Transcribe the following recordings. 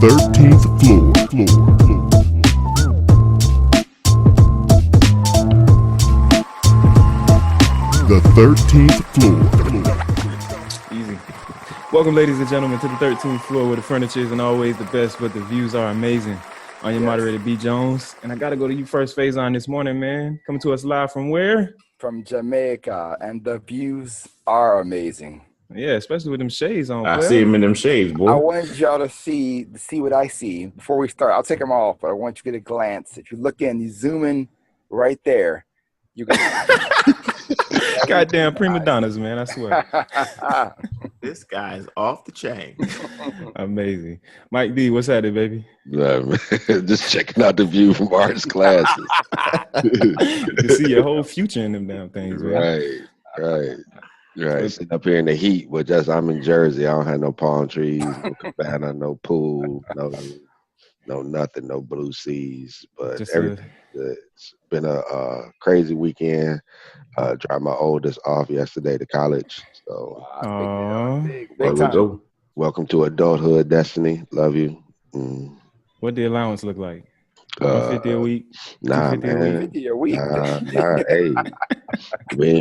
13th floor. The 13th floor. Easy. Welcome, ladies and gentlemen, to the 13th floor where the furniture isn't always the best, but the views are amazing. I'm your moderator, B. Jones, and I got to go to you first, Faison, this morning, man. Coming to us live from where? From Jamaica, and the views are amazing. Yeah, especially with them shades on. I see him in them shades, boy. I want y'all to see what I see before we start. I'll take them off, but I want you to get a glance. If you look in, you zoom in right there. You can. Goddamn prima donnas, man! I swear. This guy's off the chain. Amazing. Mike D, what's happening, baby? Just checking out the view from arts classes. You see your whole future in them damn things, man. Right. Sitting up here in the heat, but I'm in Jersey. I don't have no palm trees, no cabana, no pool, no nothing, no blue seas. But everything's good. It's been a crazy weekend. Dropped my oldest off yesterday to college. So big time. Welcome to adulthood, Destiny. Love you. What the allowance look like? 150 a week? Nah, man. 50 a week. Hey,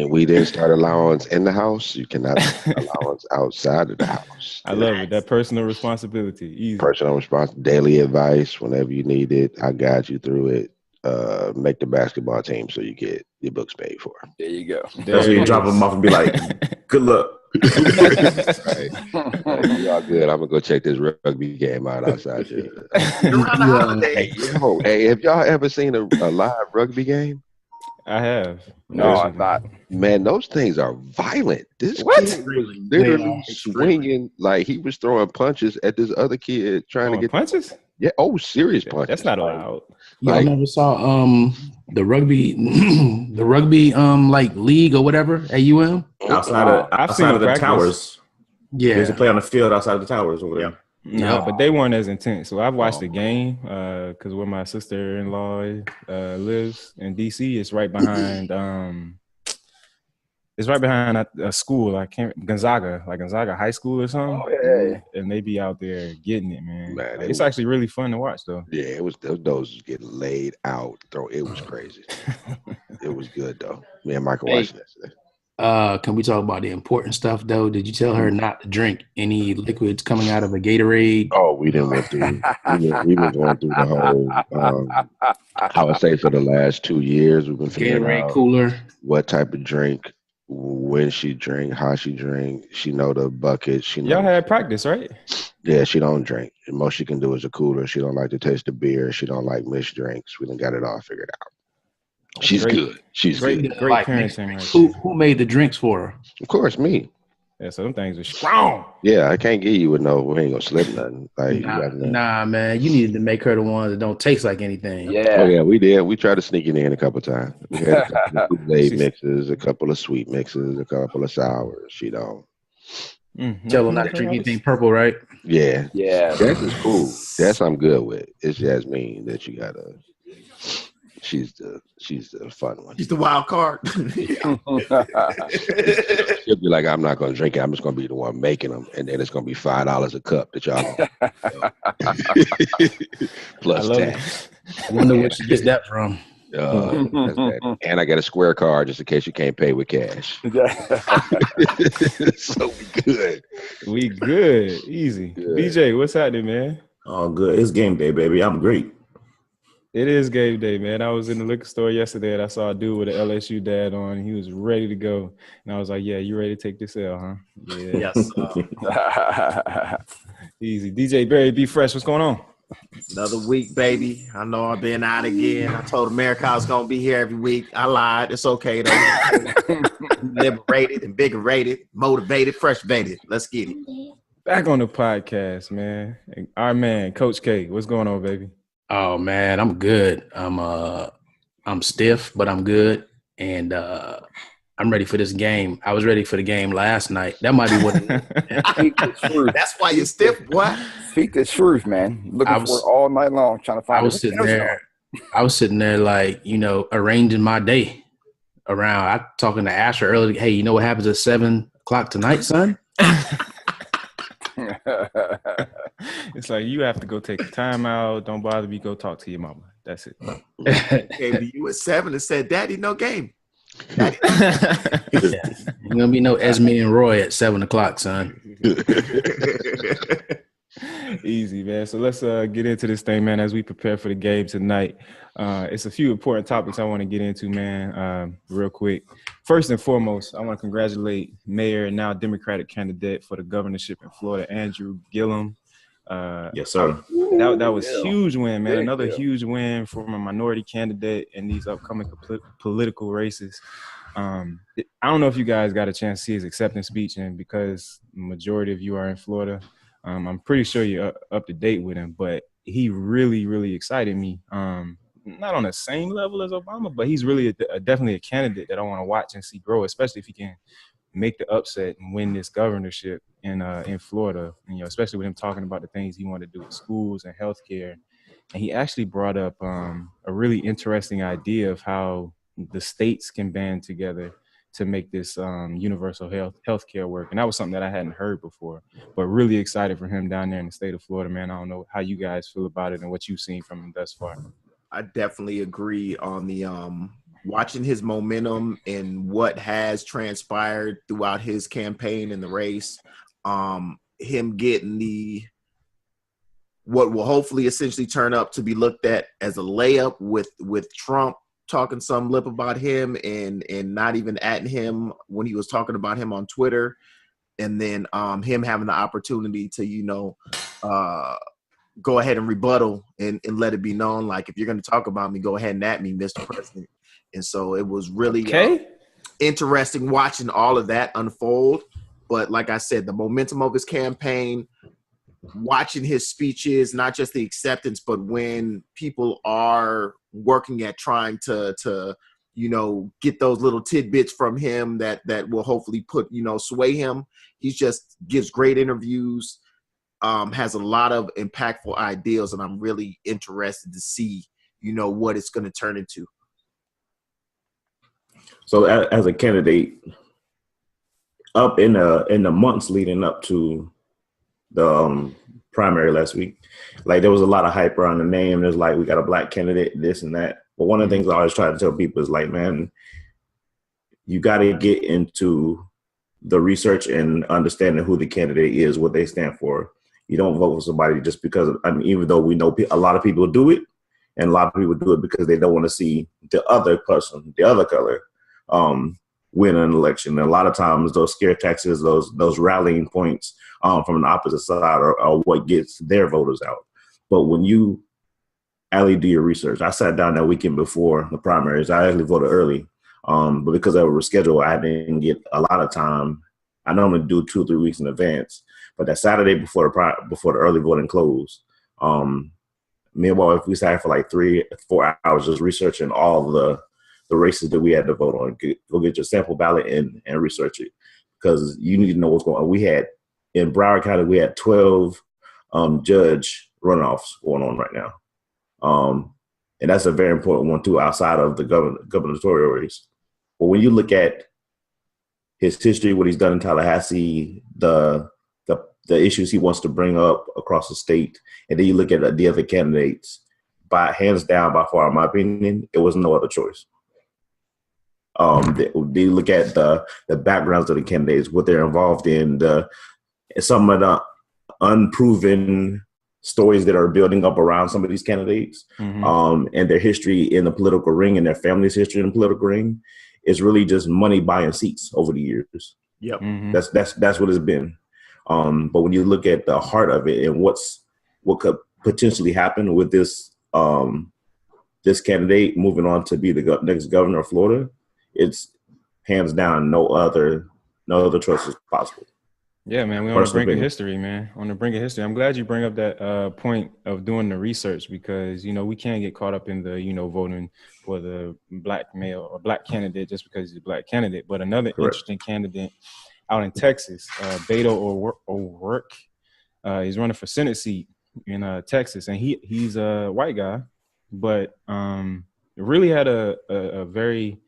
we didn't start allowance in the house. You cannot start allowance outside of the house. I love it. That personal responsibility. Easy. Personal responsibility. Daily advice whenever you need it. I guide you through it. Make the basketball team so you get your books paid for. There you go. That's when you drop them off and be like, good luck. Right. You all good. I'm gonna go check this rugby game out outside here. Hey, have y'all ever seen a live rugby game? I have. No, I'm not. Man, those things are violent. This kid was literally swinging like he was throwing punches at this other kid trying to get punches. Yeah. Oh, serious punches. That's not allowed. Y'all never saw the rugby like league or whatever at UM? Outside of the towers. Yeah. There's a play on the field outside of the towers over there. No, but they weren't as intense. So I've watched the game because where my sister-in-law lives in DC, it's right behind a school. Gonzaga High School or something. Oh, yeah. And they be out there getting it, man. It's actually really fun to watch, though. Yeah, it was. Those getting laid out. It was crazy. It was good though. Me and Michael watched that today. Can we talk about the important stuff though? Did you tell her not to drink any liquids coming out of a Gatorade? Oh, we didn't went through. we been going through the whole. I would say for the last 2 years, we've been figuring Gatorade out cooler. what type of drink, when she drink, how she drink. She know the bucket. Y'all had practice, right? Yeah, she don't drink. The most she can do is a cooler. She don't like to taste the beer. She don't like mixed drinks. We done got it all figured out. She's good. She's good. Great parenting. Who made the drinks for her? Of course, me. Yeah, so them things are strong. Yeah, I can't get you with we ain't gonna slip nothing. Like, nah, man, you needed to make her the ones that don't taste like anything. Yeah. Oh yeah, we did. We tried to sneak it in a couple times. We had a couple of Kool-Aid mixes, a couple of sweet mixes, a couple of sours. She don't. Tell her not to drink anything purple, right? Yeah. Yeah. That's is cool. That's I'm good with. It's Jasmine that you gotta. She's the fun one. She's the wild card. She'll be like, I'm not gonna drink it. I'm just gonna be the one making them, and then it's gonna be $5 a cup that y'all plus tax. I wonder where she gets that from. And I got a square card just in case you can't pay with cash. So we good. Easy. Good. BJ, what's happening, man? Oh, good. It's game day, baby. I'm great. It is game day, man. I was in the liquor store yesterday and I saw a dude with an LSU dad on. And he was ready to go. And I was like, yeah, you ready to take this L, huh? Yeah. Yes. Easy. DJ Barry, be fresh. What's going on? Another week, baby. I know I've been out again. I told America I was going to be here every week. I lied. It's okay, though. Liberated, invigorated, motivated, fresh-vated. Let's get it. Back on the podcast, man. Our man, Coach K. What's going on, baby? Oh man, I'm good. I'm stiff, but I'm good, and I'm ready for this game. I was ready for the game last night. That might be what it is. Speak the truth. That's why you're stiff, boy. Speak the truth, man. Looking for it all night long, trying to find. I was sitting there like, arranging my day around. I talking to Asher earlier. Hey, you know what happens at 7:00 tonight, son? It's like you have to go take a time out. Don't bother me. Go talk to your mama. That's it. Came to you at 7 and said, "Daddy, no game." Ain't gonna be no Esme and Roy at 7:00, son. Easy, man. So let's get into this thing, man, as we prepare for the game tonight. It's a few important topics I want to get into, man, real quick. First and foremost, I want to congratulate Mayor and now Democratic candidate for the governorship in Florida, Andrew Gillum. Yes, sir. That was huge win, man. Another huge win from a minority candidate in these upcoming political races. I don't know if you guys got a chance to see his acceptance speech, and because the majority of you are in Florida, I'm pretty sure you're up to date with him, but he really, really excited me. Not on the same level as Obama, but he's really definitely a candidate that I want to watch and see grow, especially if he can make the upset and win this governorship in Florida. And, especially with him talking about the things he wanted to do with schools and healthcare. And he actually brought up a really interesting idea of how the states can band together to make this universal healthcare work. And that was something that I hadn't heard before, but really excited for him down there in the state of Florida, man. I don't know how you guys feel about it and what you've seen from him thus far. I definitely agree on the watching his momentum and what has transpired throughout his campaign in the race. Him getting what will hopefully essentially turn up to be looked at as a layup with Trump talking some lip about him and not even at him when he was talking about him on Twitter, and then him having the opportunity to go ahead and rebuttal and let it be known, like, if you're going to talk about me, go ahead and at me, Mr. President. And so it was really interesting watching all of that unfold. But like I said, the momentum of his campaign, watching his speeches, not just the acceptance, but when people are working at trying to get those little tidbits from him that will hopefully sway him. He just gives great interviews, has a lot of impactful ideas, and I'm really interested to see, what it's going to turn into. So as a candidate, up in the months leading up to the primary last week, like, there was a lot of hype around the name. There's like, we got a black candidate, this and that. But one of the things I always try to tell people is, like, man, you got to get into the research and understanding who the candidate is, what they stand for. You don't vote for somebody just because even though we know a lot of people do it, and a lot of people do it because they don't want to see the other person, the other color, win an election. And a lot of times those scare tactics, those rallying points from the opposite side are what gets their voters out. But when you actually do your research, I sat down that weekend before the primaries. I actually voted early, but because I was rescheduled, I didn't get a lot of time. I normally do 2 or 3 weeks in advance, but that Saturday before the early voting closed, me and my wife, we sat for like 3-4 hours just researching all the races that we had to vote on. Go get your sample ballot and research it, because you need to know what's going on. We had, in Broward County, we had 12 judge runoffs going on right now. And that's a very important one too, outside of the gubernatorial race. But when you look at his history, what he's done in Tallahassee, the issues he wants to bring up across the state, and then you look at the other candidates, hands down, by far, in my opinion, it was no other choice. They look at the backgrounds of the candidates, what they're involved in, some of the unproven stories that are building up around some of these candidates, and their history in the political ring and their family's history in the political ring. It's really just money buying seats over the years. Yep. That's what it's been. But when you look at the heart of it and what could potentially happen with this candidate moving on to be the next governor of Florida, it's hands down no other choice is possible. Yeah, man, we're on the brink of history, man. On the brink of history. I'm glad you bring up that point of doing the research, because, we can't get caught up in the, voting for the black male or black candidate just because he's a black candidate. But another interesting candidate out in Texas, Beto O'Rourke, he's running for Senate seat in Texas, and he's a white guy, but really had a very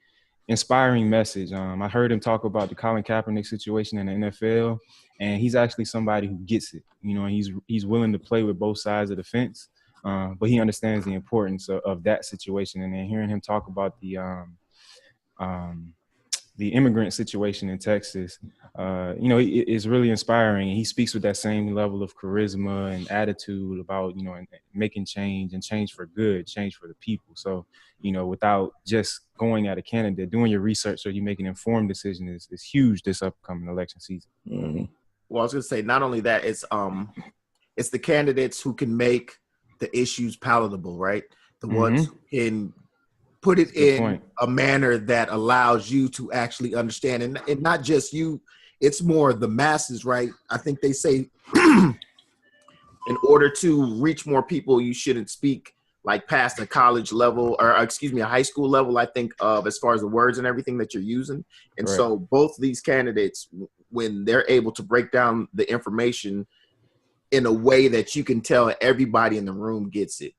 inspiring message. I heard him talk about the Colin Kaepernick situation in the NFL, and he's actually somebody who gets it. You know, he's willing to play with both sides of the fence, but he understands the importance of that situation. And then hearing him talk about the immigrant situation in Texas, you know, it's really inspiring. He speaks with that same level of charisma and attitude about, you know, making change and change for good, change for the people. So, you know, without just going at a candidate, doing your research so you make an informed decision is huge this upcoming election season. Mm-hmm. Well, I was going to say, not only that, it's the candidates who can make the issues palatable, right? The ones who can put it in a manner that allows you to actually understand, and not just you, it's more the masses, right? I think they say in order to reach more people, you shouldn't speak like past a college level, or excuse me, a high school level, I think, of as far as the words and everything that you're using. And so both these candidates, when they're able to break down the information in a way that you can tell everybody in the room gets it.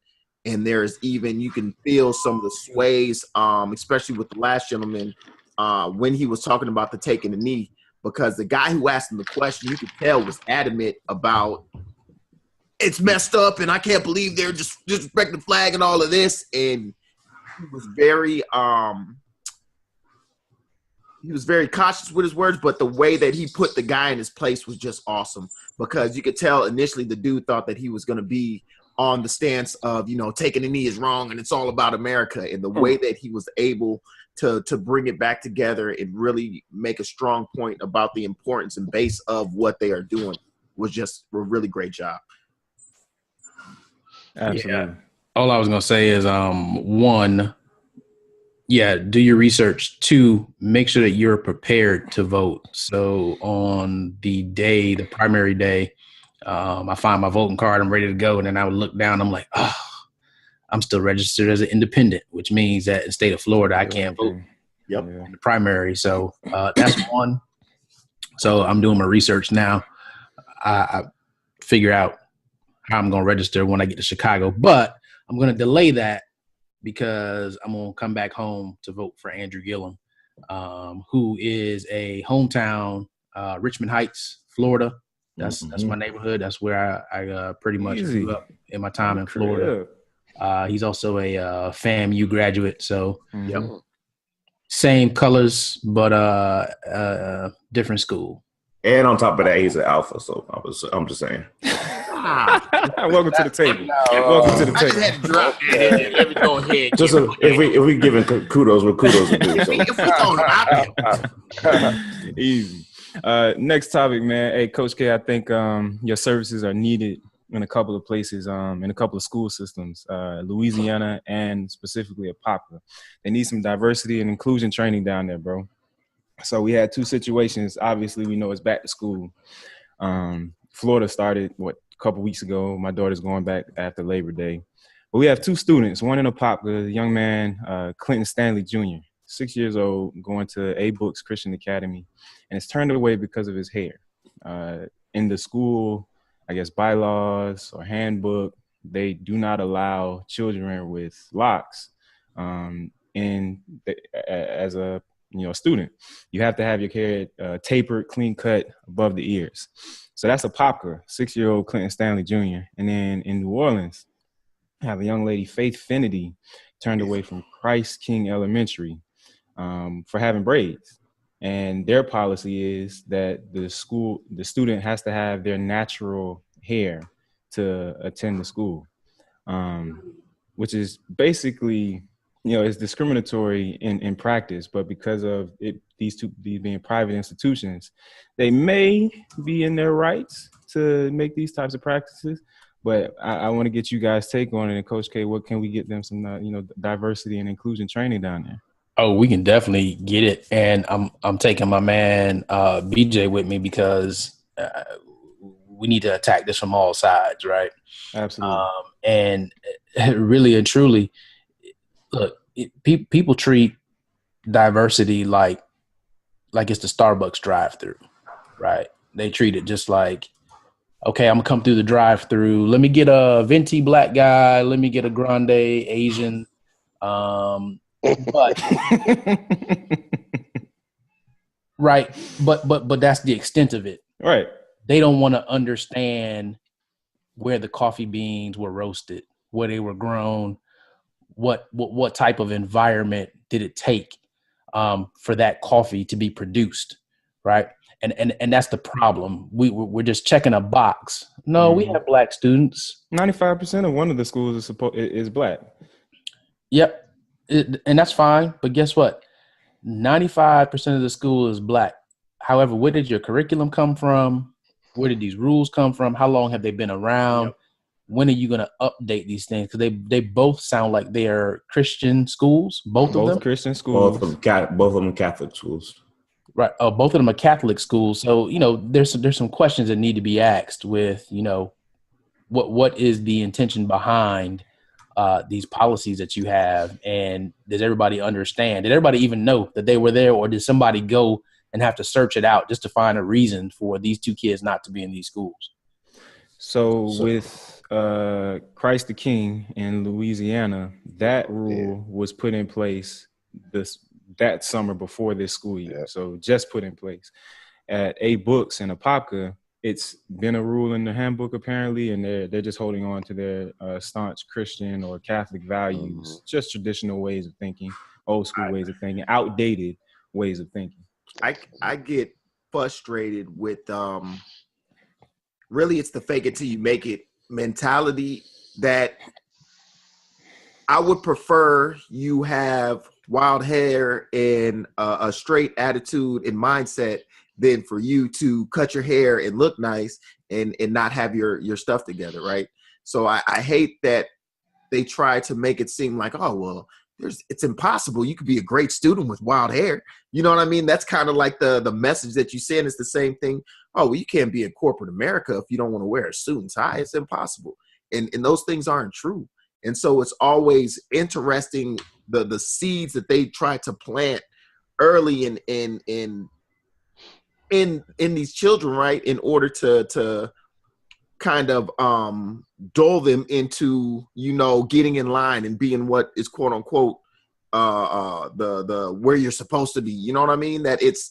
And there's even, you can feel some of the sways, especially with the last gentleman, when he was talking about the taking the knee, because the guy who asked him the question, you could tell was adamant about it's messed up and I can't believe they're just disrespecting the flag and all of this. And he was very cautious with his words, but the way that he put the guy in his place was just awesome, because you could tell initially the dude thought that he was going to be on the stance of, you know, taking a knee is wrong and it's all about America. And the way that he was able to bring it back together and really make a strong point about the importance and base of what they are doing was just a really great job. Absolutely. Yeah. All I was going to say is, one, do your research. Two, make sure that you're prepared to vote. So on the primary day, I find my voting card, I'm ready to go. And then I would look down, I'm like, I'm still registered as an independent, which means that in the state of Florida, I can't vote in the primary. So that's one. So I'm doing my research now. I figure out how I'm going to register when I get to Chicago, but I'm going to delay that because I'm going to come back home to vote for Andrew Gillum, who is a hometown, Richmond Heights, Florida. That's my neighborhood. That's where I pretty much grew up in my time in Florida. He's also a FAMU graduate, so same colors, but different school. And on top of that, he's an alpha. So I'm just saying. Welcome to the table. Welcome to the table. I just had to drop that in. Let me go ahead. Just if we giving kudos with kudos are due. So. If we don't, Easy. Next topic, man. Hey, Coach K, I think your services are needed in a couple of places, in a couple of school systems, Louisiana and specifically Apopka. They need some diversity and inclusion training down there, bro. So we had two situations. Obviously, we know it's back to school. Florida started, a couple weeks ago. My daughter's going back after Labor Day. But we have two students, one in Apopka, a young man, Clinton Stanley Jr., 6 years old, going to A Books Christian Academy, and it's turned away because of his hair. In the school, I guess, bylaws or handbook, they do not allow children with locks as a student. You have to have your hair tapered, clean cut above the ears. So that's Apopka, 6-year-old Clinton Stanley Jr. And then in New Orleans, I have a young lady, Faith Finity, turned away from Christ King Elementary for having braids. And their policy is that the student has to have their natural hair to attend the school, which is basically, it's discriminatory in practice, but because of these being private institutions, they may be in their rights to make these types of practices. But I want to get you guys' take on it. And Coach K, what can we get them some, diversity and inclusion training down there? Oh, we can definitely get it. And I'm taking my man BJ with me because we need to attack this from all sides, right? Absolutely. And really and truly, look, people treat diversity like it's the Starbucks drive-thru, right? They treat it just like, okay, I'm gonna come through the drive-thru. Let me get a venti black guy. Let me get a grande Asian. But right, but that's the extent of it. Right. They don't want to understand where the coffee beans were roasted, where they were grown, what type of environment did it take for that coffee to be produced, right? And that's the problem. We're just checking a box. No, we have black students. 95% of one of the schools is black. Yep, and that's fine. But guess what? 95% of the school is black. However, where did your curriculum come from? Where did these rules come from? How long have they been around? Yep. When are you going to update these things? Because they both sound like they are Christian schools. Both of them Christian schools. Both of them Catholic schools. Right. Both of them are Catholic schools. So there's some questions that need to be asked with what is the intention behind these policies that you have, and does everybody understand? Did everybody even know that they were there, or did somebody go and have to search it out just to find a reason for these two kids not to be in these schools? So with Christ the King in Louisiana, that rule was put in place that summer before this school year. Yeah. So just put in place. At A Books and Apopka, it's been a rule in the handbook apparently, and they're just holding on to their staunch Christian or Catholic values, just traditional ways of thinking, old school ways of thinking, outdated ways of thinking. I get frustrated with really it's the fake it till you make it mentality that I would prefer you have wild hair and a straight attitude and mindset than for you to cut your hair and look nice and not have your stuff together, right? So I hate that they try to make it seem like, oh, well, it's impossible. You could be a great student with wild hair. You know what I mean? That's kind of like the message that you send. It's the same thing. Oh, well, you can't be in corporate America if you don't want to wear a suit and tie. It's impossible. And those things aren't true. And so it's always interesting the seeds that they try to plant early in these children, right? In order to kind of dull them into, getting in line and being what is quote unquote the where you're supposed to be. You know what I mean? That it's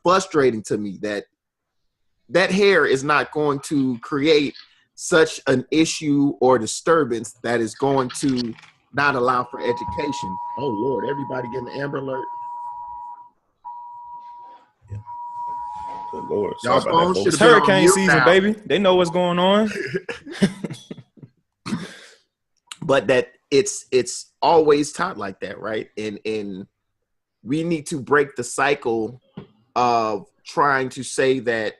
frustrating to me that hair is not going to create such an issue or disturbance that is going to not allow for education. Oh Lord, everybody getting the Amber Alert. Good Lord. Y'all phone should have hurricane season, baby. They know what's going on. But that it's always taught like that, right? And we need to break the cycle of trying to say that,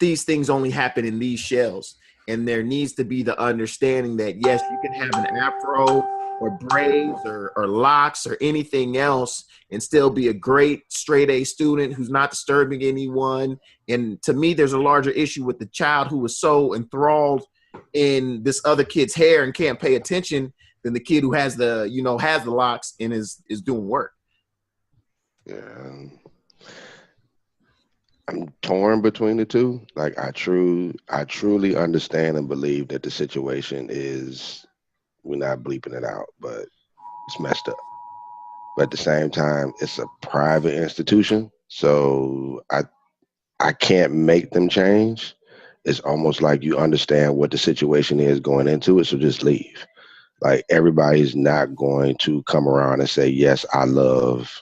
these things only happen in these shells. And there needs to be the understanding that, yes, you can have an afro or braids or locks or anything else and still be a great straight A student who's not disturbing anyone. And to me, there's a larger issue with the child who was so enthralled in this other kid's hair and can't pay attention than the kid who has the locks and is doing work. Yeah. I'm torn between the two. Like I truly understand and believe that the situation is, we're not bleeping it out, but it's messed up. But at the same time, it's a private institution, so I can't make them change. It's almost like you understand what the situation is going into it, so just leave. Like everybody's not going to come around and say, yes, I love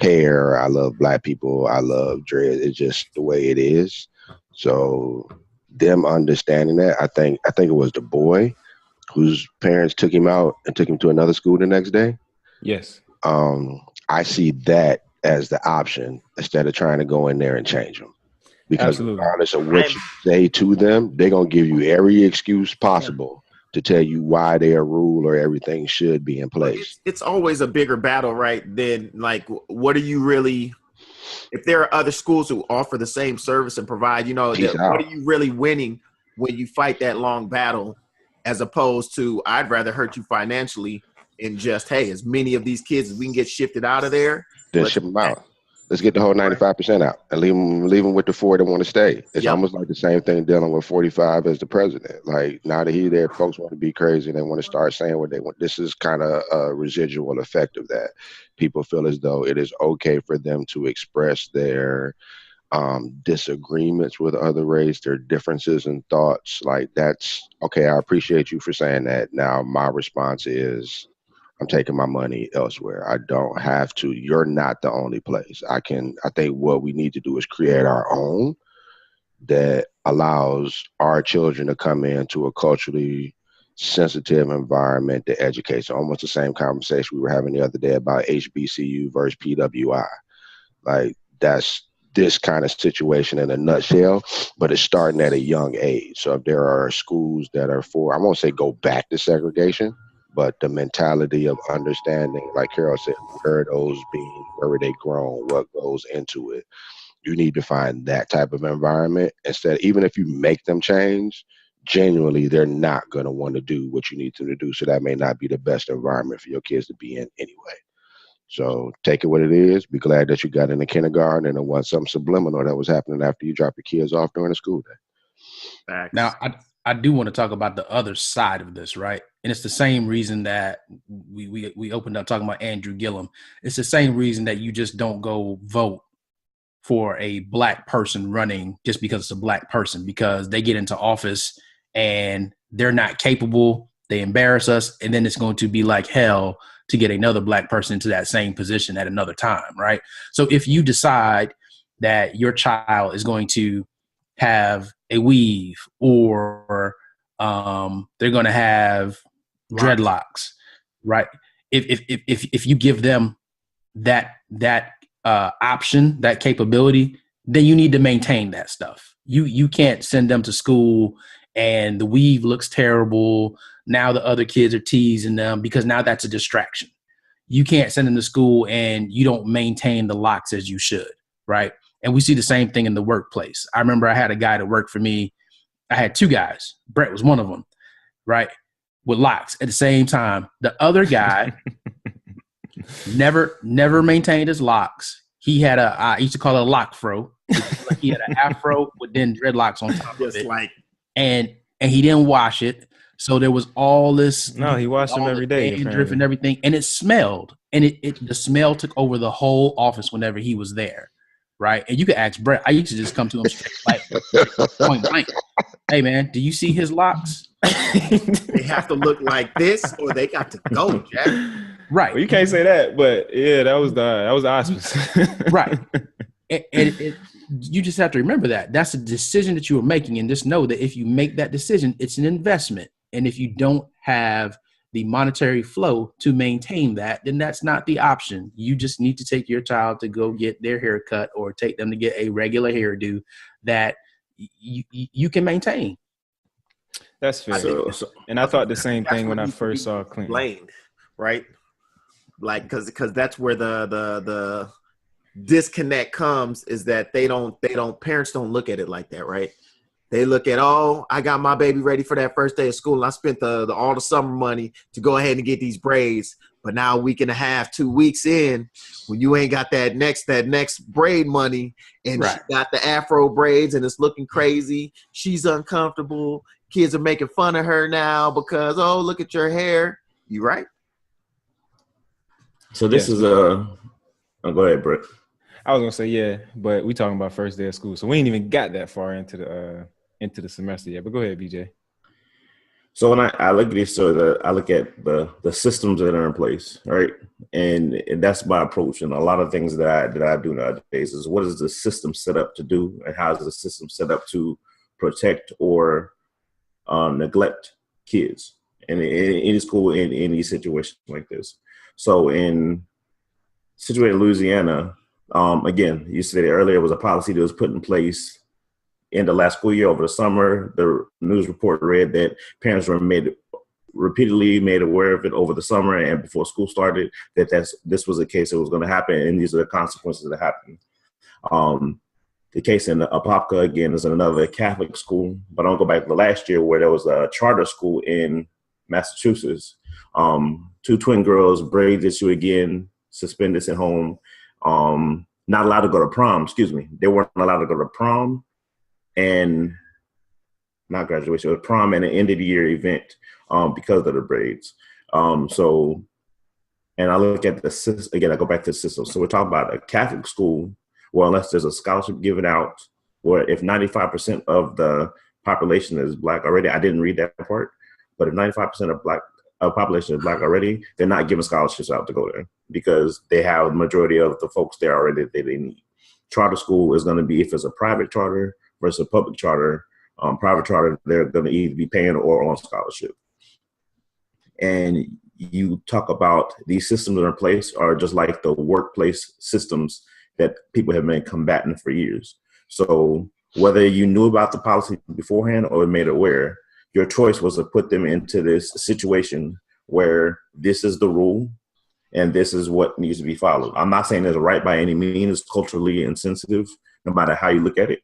hair, I love black people, I love dread. It's just the way it is. So them understanding that, I think it was the boy whose parents took him out and took him to another school the next day. Yes. I see that as the option instead of trying to go in there and change them. Because regardless of what you say to them, they're going to give you every excuse possible to tell you why their rule or everything should be in place. It's always a bigger battle, right? Than like, what are you really, if there are other schools who offer the same service and provide, what are you really winning when you fight that long battle, as opposed to, I'd rather hurt you financially and just, hey, as many of these kids as we can get shifted out of there. Then ship them out. Let's get the whole 95% out and leave them with the 4 that want to stay. It's almost like the same thing dealing with 45 as the president. Like now that he's there, folks want to be crazy and they want to start saying what they want. This is kind of a residual effect of that. People feel as though it is okay for them to express their disagreements with other race, their differences in thoughts. Like that's okay. I appreciate you for saying that. Now my response is, I'm taking my money elsewhere. I don't have to. You're not the only place. I think what we need to do is create our own that allows our children to come into a culturally sensitive environment to educate. So almost the same conversation we were having the other day about HBCU versus PWI. Like that's this kind of situation in a nutshell, but it's starting at a young age. So if there are schools that are I won't say go back to segregation, but the mentality of understanding, like Carol said, where are those being, where are they grown, what goes into it? You need to find that type of environment instead. Even if you make them change, genuinely, they're not going to want to do what you need them to do. So that may not be the best environment for your kids to be in anyway. So take it what it is. Be glad that you got into kindergarten and it wasn't something subliminal that was happening after you dropped your kids off during the school day. Facts. Now, I do want to talk about the other side of this, right? And it's the same reason that we opened up talking about Andrew Gillum. It's the same reason that you just don't go vote for a black person running just because it's a black person, because they get into office and they're not capable, they embarrass us, and then it's going to be like hell to get another black person into that same position at another time, right? So if you decide that your child is going to have a weave or they're going to have dreadlocks, right? If you give them that option, that capability, then you need to maintain that stuff. You can't send them to school and the weave looks terrible. Now the other kids are teasing them because now that's a distraction. You can't send them to school and you don't maintain the locks as you should, right? And we see the same thing in the workplace. I remember I had a guy that worked for me. I had 2 guys. Brett was one of them, right? With locks at the same time. The other guy never maintained his locks. He had I used to call it a lock fro. Like he had an afro with then dreadlocks on top of it. And he didn't wash it. So there was all this. No, he washed them every day. Dandruff and everything. And it smelled. And the smell took over the whole office whenever he was there. Right. And you could ask Brett. I used to just come to him straight, like point blank. Hey, man, do you see his locks? They have to look like this or they got to go, Jack. Right. Well, you can't say that, but yeah, that was the auspice. Right. And you just have to remember that. That's a decision that you are making. And just know that if you make that decision, it's an investment. And if you don't have the monetary flow to maintain that, then that's not the option. You just need to take your child to go get their hair cut or take them to get a regular hairdo that you can maintain. That's fair. And I thought the same thing when I first saw Clinton. Blamed, right? Like, because that's where the disconnect comes, is that parents don't look at it like that, right? They look at, oh, I got my baby ready for that first day of school, and I spent all the summer money to go ahead and get these braids. But now a week and a half, 2 weeks in, when you ain't got that next braid money, and She got the afro braids and it's looking crazy, she's uncomfortable. Kids are making fun of her now because, oh, look at your hair. You right? So this is go ahead, Brett. I was gonna say yeah, but we talking about first day of school, so we ain't even got that far into the semester yet. But go ahead, BJ. So when I look at this, I look at the systems that are in place, right? And that's my approach. And a lot of things that I do nowadays is, what is the system set up to do, and how is the system set up to protect or neglect kids in any school in any situation like this. So in situated in Louisiana, again, you said it earlier, it was a policy that was put in place in the last school year over the summer. The news report read that parents were repeatedly made aware of it over the summer and before school started, that this was a case that was going to happen, and these are the consequences that happened. The case in Apopka, again, is another Catholic school, but I'll go back to last year where there was a charter school in Massachusetts. 2 twin girls, braid issue again, suspended at home. not allowed to go to prom. Excuse me, they weren't allowed to go to prom and not graduation, it was prom and an end of the year event because of the braids. So, and I look at the system again. I go back to the system. So we're talking about a Catholic school. Well, unless there's a scholarship given out, or if 95% of the population is Black already, I didn't read that part, but if 95% of population is Black already, they're not giving scholarships out to go there because they have the majority of the folks there already that they need. Charter school is going to be, if it's a private charter versus a public charter, private charter, they're going to either be paying or on scholarship. And you talk about these systems that are in place are just like the workplace systems that people have been combating for years. So whether you knew about the policy beforehand or made aware, your choice was to put them into this situation where this is the rule and this is what needs to be followed. I'm not saying it's right by any means. It's culturally insensitive, no matter how you look at it.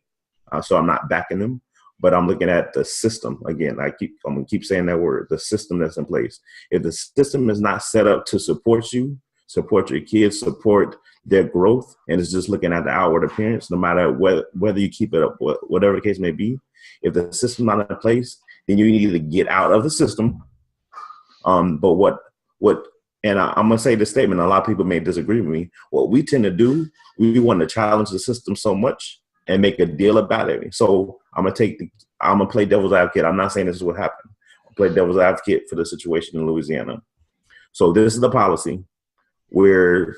So I'm not backing them, but I'm looking at the system. Again, I'm going to keep saying that word, the system that's in place. If the system is not set up to support you, support your kids, support their growth, and it's just looking at the outward appearance, no matter whether you keep it up, whatever the case may be, if the system's not in place, then you need to get out of the system. But and I'm going to say this statement, a lot of people may disagree with me. What we tend to do, we want to challenge the system so much and make a deal about it. So I'm going to play devil's advocate. I'm not saying this is what happened. I'll play devil's advocate for the situation in Louisiana. So this is the policy where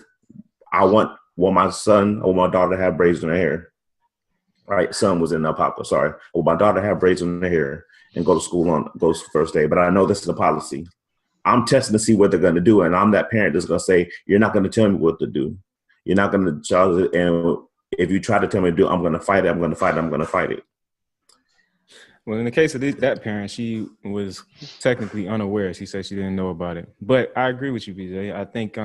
I want my son or my daughter to have braids in their hair. Right, son was in the apocalypse, sorry. Well, my daughter have braids in their hair and go to school goes first day. But I know this is the policy. I'm testing to see what they're going to do. And I'm that parent that's going to say, you're not going to tell me what to do. You're not going to charge it. And if you try to tell me to do, I'm going to fight it. I'm going to fight it. I'm going to fight it. Well, in the case of that parent, she was technically unaware. She said she didn't know about it. But I agree with you, BJ. I think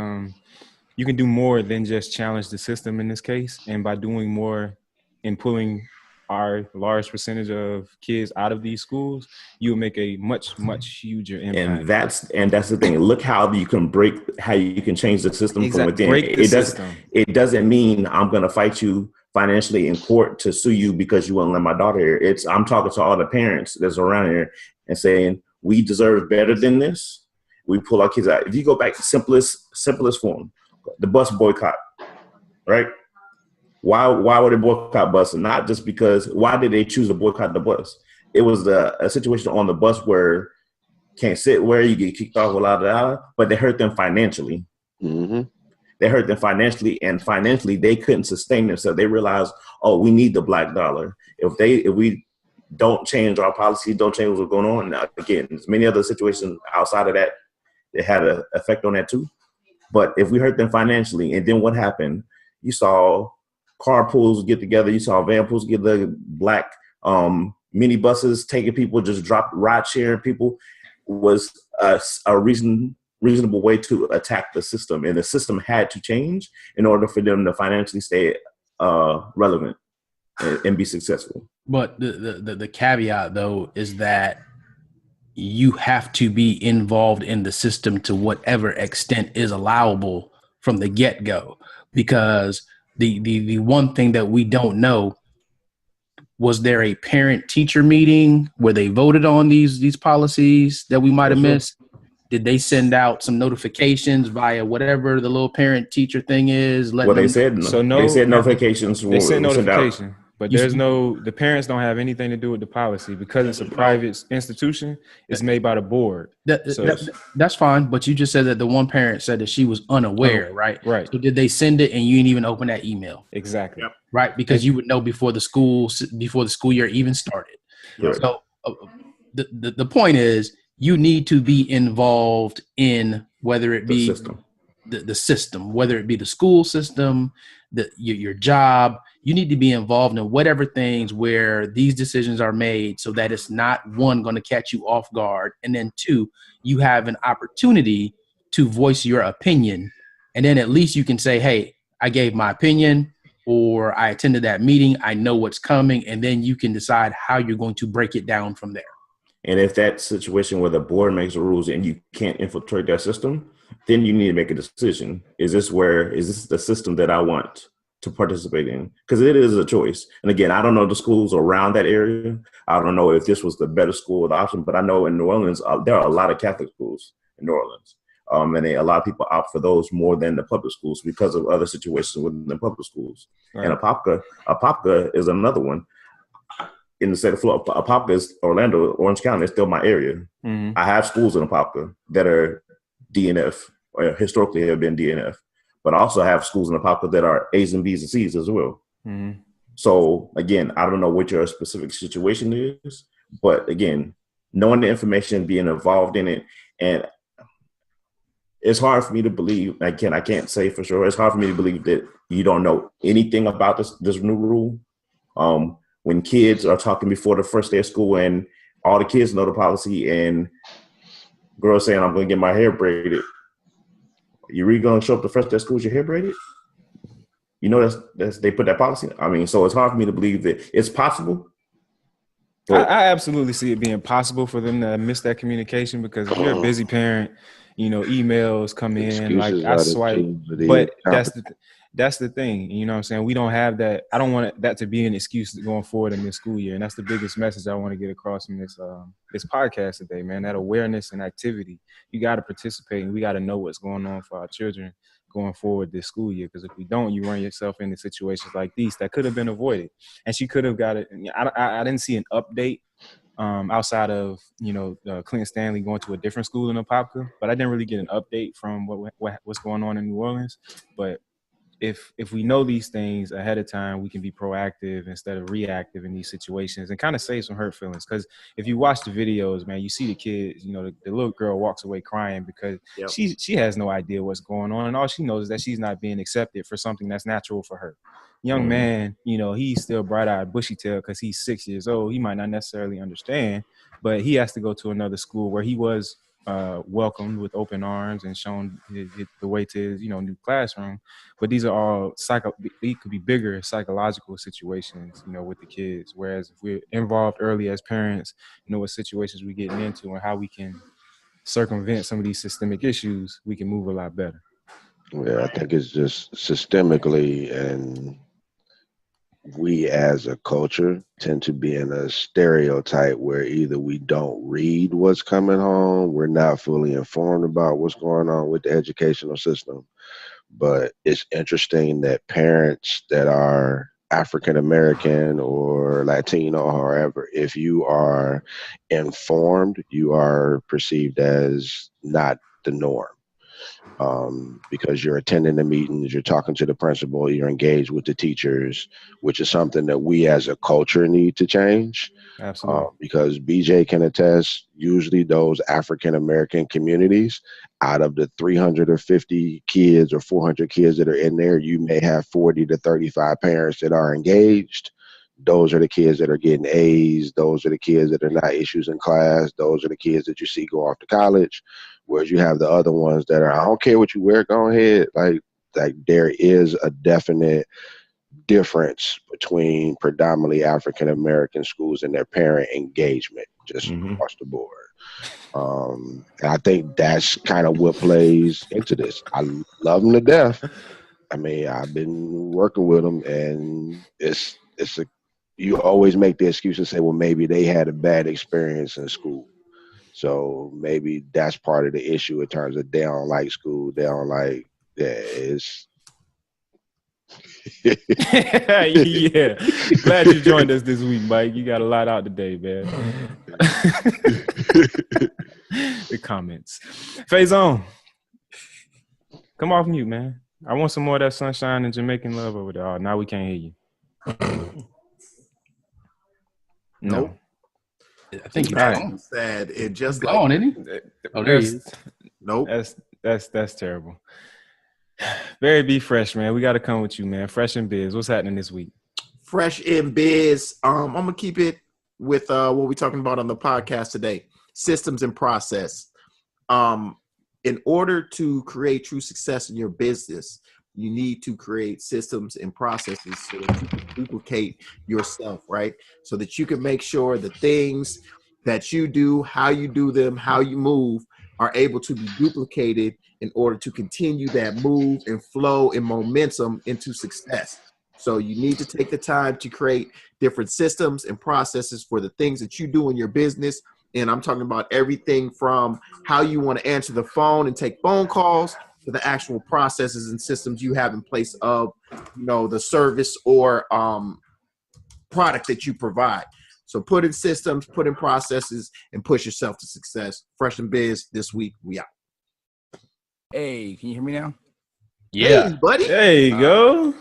you can do more than just challenge the system in this case. And by doing more and pulling our large percentage of kids out of these schools, you will make a much, much huger impact. And that's the thing. Look how you can change the system from within. It doesn't mean I'm going to fight you financially in court to sue you because you won't let my daughter here. I'm talking to all the parents that's around here and saying, we deserve better than this. We pull our kids out. If you go back to simplest form, the bus boycott, right? Why would they boycott buses? Not just because, why did they choose to boycott the bus? It was a situation on the bus where can't sit where you get kicked off without, but they hurt them financially. Mm-hmm. They hurt them financially, and financially they couldn't sustain themselves. They realized, oh, we need the black dollar. If we don't change our policy, don't change what's going on. Now, again, there's many other situations outside of that that had an effect on that too. But if we hurt them financially, and then what happened? You saw carpools get together. You saw van pools get the black mini buses taking people, just drop ride sharing people was a reasonable way to attack the system. And the system had to change in order for them to financially stay relevant and be successful. But the caveat, though, is that you have to be involved in the system to whatever extent is allowable from the get-go, because the one thing that we don't know, was there a parent-teacher meeting where they voted on these policies that we might have missed? Did they send out some notifications via whatever the little parent-teacher thing is? They said notifications. They sent notification, but the parents don't have anything to do with the policy because it's a private institution. It's made by the board. That's fine, but you just said that the one parent said that she was unaware, right? Right. So did they send it and you didn't even open that email? Exactly. Yep. Right, because you would know before the school year even started. Right. So the point is, you need to be involved in whether it be the system, whether it be the school system, your job. You need to be involved in whatever things where these decisions are made, so that it's not, one, going to catch you off guard, and then two, you have an opportunity to voice your opinion, and then at least you can say, hey, I gave my opinion, or I attended that meeting, I know what's coming, and then you can decide how you're going to break it down from there. And if that situation where the board makes the rules and you can't infiltrate that system, then you need to make a decision. Is this the system that I want to participate in, because it is a choice. And again, I don't know the schools around that area. I don't know if this was the better school or the option, but I know in New Orleans, there are a lot of Catholic schools in New Orleans. And a lot of people opt for those more than the public schools because of other situations within the public schools. Right. And Apopka is another one in the state of Florida. Apopka is Orlando, Orange County is still my area. Mm-hmm. I have schools in Apopka that are DNF, or historically have been DNF. But I also have schools in Apopka that are A's and B's and C's as well. Mm-hmm. So again, I don't know what your specific situation is, but again, knowing the information, being involved in it, and it's hard for me to believe. I can't say for sure. It's hard for me to believe that you don't know anything about this new rule. When kids are talking before the first day of school, and all the kids know the policy, and girls saying, "I'm going to get my hair braided." You really gonna show up the first day of school with your hair braided? You know that's they put that policy. I mean, so it's hard for me to believe that it's possible. I absolutely see it being possible for them to miss that communication, because if you're a busy parent, you know, emails come in, like I swipe, but that's the thing, you know what I'm saying? We don't have that. I don't want that to be an excuse going forward in this school year. And that's the biggest message I want to get across from this podcast today, man. That awareness and activity. You got to participate, and we got to know what's going on for our children going forward this school year. Because if we don't, you run yourself into situations like these that could have been avoided. And she could have got it. I didn't see an update outside of, you know, Clinton Stanley going to a different school in Apopka, but I didn't really get an update from what's going on in New Orleans. But if we know these things ahead of time, we can be proactive instead of reactive in these situations, and kind of save some hurt feelings. Because if you watch the videos, man, you see the kids, you know, the little girl walks away crying because she has no idea what's going on, and all she knows is that she's not being accepted for something that's natural for her. Young man, you know, he's still bright-eyed, bushy-tailed because he's 6 years old. He might not necessarily understand, but he has to go to another school where he was welcomed with open arms and shown the way to his, you know, new classroom. But these are all they could be bigger psychological situations, you know, with the kids. Whereas if we're involved early as parents, you know, what situations we're getting into and how we can circumvent some of these systemic issues, we can move a lot better. Yeah, I think it's just systemically, and we as a culture tend to be in a stereotype where either we don't read what's coming home, we're not fully informed about what's going on with the educational system. But it's interesting that parents that are African American or Latino, or however, if you are informed, you are perceived as not the norm. Because you're attending the meetings, you're talking to the principal, you're engaged with the teachers, which is something that we as a culture need to change. Absolutely. Because BJ can attest, usually those African-American communities, out of the 350 kids or 400 kids that are in there, you may have 40 to 35 parents that are engaged. Those are the kids that are getting A's. Those are the kids that are not issues in class. Those are the kids that you see go off to college. Whereas you have the other ones that are, I don't care what you wear, go ahead. Like there is a definite difference between predominantly African-American schools and their parent engagement, just across the board. And I think that's kind of what plays into this. I love them to death. I mean, I've been working with them, and you always make the excuse and say, well, maybe they had a bad experience in school. So maybe that's part of the issue in terms of they don't like school. They don't like, it's. Yeah. Glad you joined us this week, Mike. You got a lot out today, man. The comments. Faison, come off mute, man. I want some more of that sunshine and Jamaican love over there. Oh, now we can't hear you. No. I think that's sad. It just gone, isn't he? Oh, there he is. Nope. That's terrible. Barry B. Fresh, man. We got to come with you, man. Fresh in Biz. What's happening this week? Fresh in Biz. I'm gonna keep it with what we're talking about on the podcast today: systems and process. In order to create true success in your business, you need to create systems and processes so that you can duplicate yourself, right? So that you can make sure the things that you do, how you do them, how you move, are able to be duplicated in order to continue that move and flow and momentum into success. So you need to take the time to create different systems and processes for the things that you do in your business. And I'm talking about everything from how you want to answer the phone and take phone calls to the actual processes and systems you have in place of, the service or product that you provide. So put in systems, put in processes, and push yourself to success. Fresh and Biz this week. We out. Hey, can you hear me now? Yeah, Hey, buddy. There you go.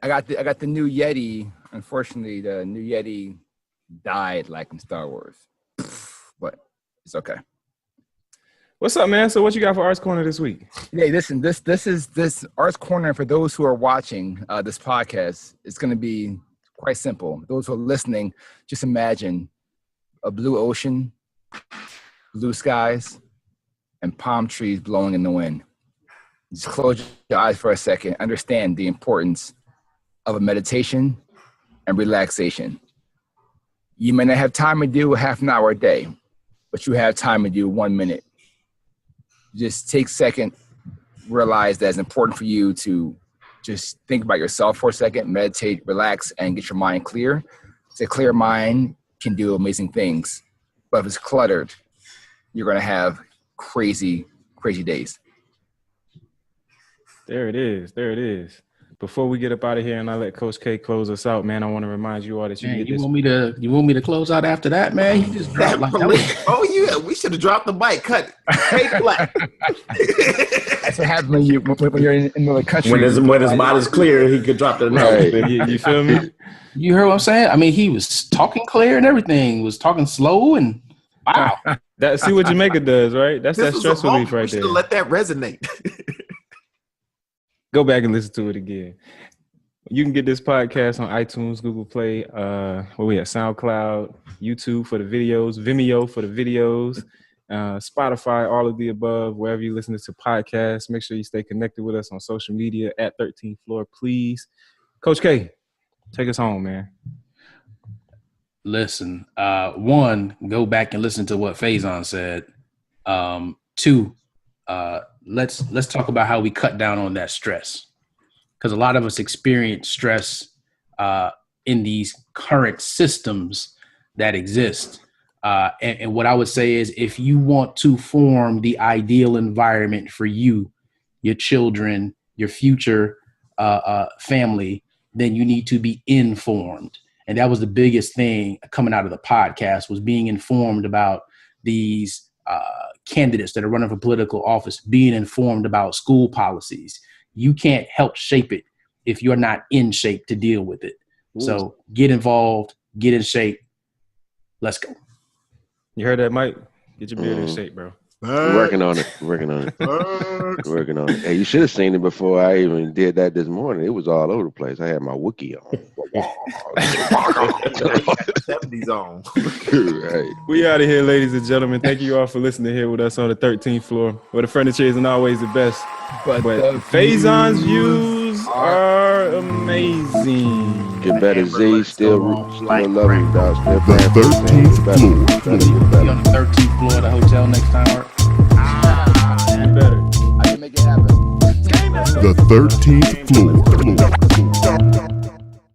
I got the new Yeti. Unfortunately, the new Yeti died like in Star Wars, but it's okay. What's up, man? So what you got for Arts Corner this week? Hey, listen, this is Arts Corner for those who are watching this podcast. It's going to be quite simple. Those who are listening, just imagine a blue ocean, blue skies, and palm trees blowing in the wind. Just close your eyes for a second. Understand the importance of a meditation and relaxation. You may not have time to do a half an hour a day, but you have time to do 1 minute. Just take a second, realize that it's important for you to just think about yourself for a second, meditate, relax, and get your mind clear. So a clear mind can do amazing things, but if it's cluttered, you're going to have crazy, crazy days. There it is. There it is. Before we get up out of here and I let Coach K close us out, man, I want to remind you all that you man, get you this. want me to close out after that, man? You just dropped like that. Oh yeah, we should have dropped the mic. Cut it. Take black. That's what happens when you're in another country. When his mind is clear, he could drop the announcement. You feel me? You heard what I'm saying? I mean, he was talking clear and everything. He was talking slow and wow. See what Jamaica does, right? That's that stress relief right there. Let that resonate. Go back and listen to it again. You can get this podcast on iTunes, Google Play, where we at SoundCloud, YouTube for the videos, Vimeo for the videos, Spotify, all of the above, wherever you listen to podcasts. Make sure you stay connected with us on social media at 13th Floor, please. Coach K, take us home, man. Listen, one, go back and listen to what Faison said. Two, let's talk about how we cut down on that stress, because a lot of us experience stress in these current systems that exist. And what I would say is, if you want to form the ideal environment for you, your children, your future family, then you need to be informed. And that was the biggest thing coming out of the podcast, was being informed about these candidates that are running for political office, being informed about school policies. You can't help shape it if you're not in shape to deal with it. Ooh. So get involved, get in shape. Let's go. You heard that, Mike? Get your beard in shape, bro. We're working on it. Hey, you should have seen it before I even did that this morning. It was all over the place. I had my Wookiee on. 70s on. Right. We out of here, ladies and gentlemen. Thank you all for listening here with us on the 13th floor, where the furniture isn't always the best. But Faison's views are amazing. Get better, Z. Still love you, dog. The 13th floor. Be on the 13th floor of the hotel next time. Better. I can make it happen. The 13th floor.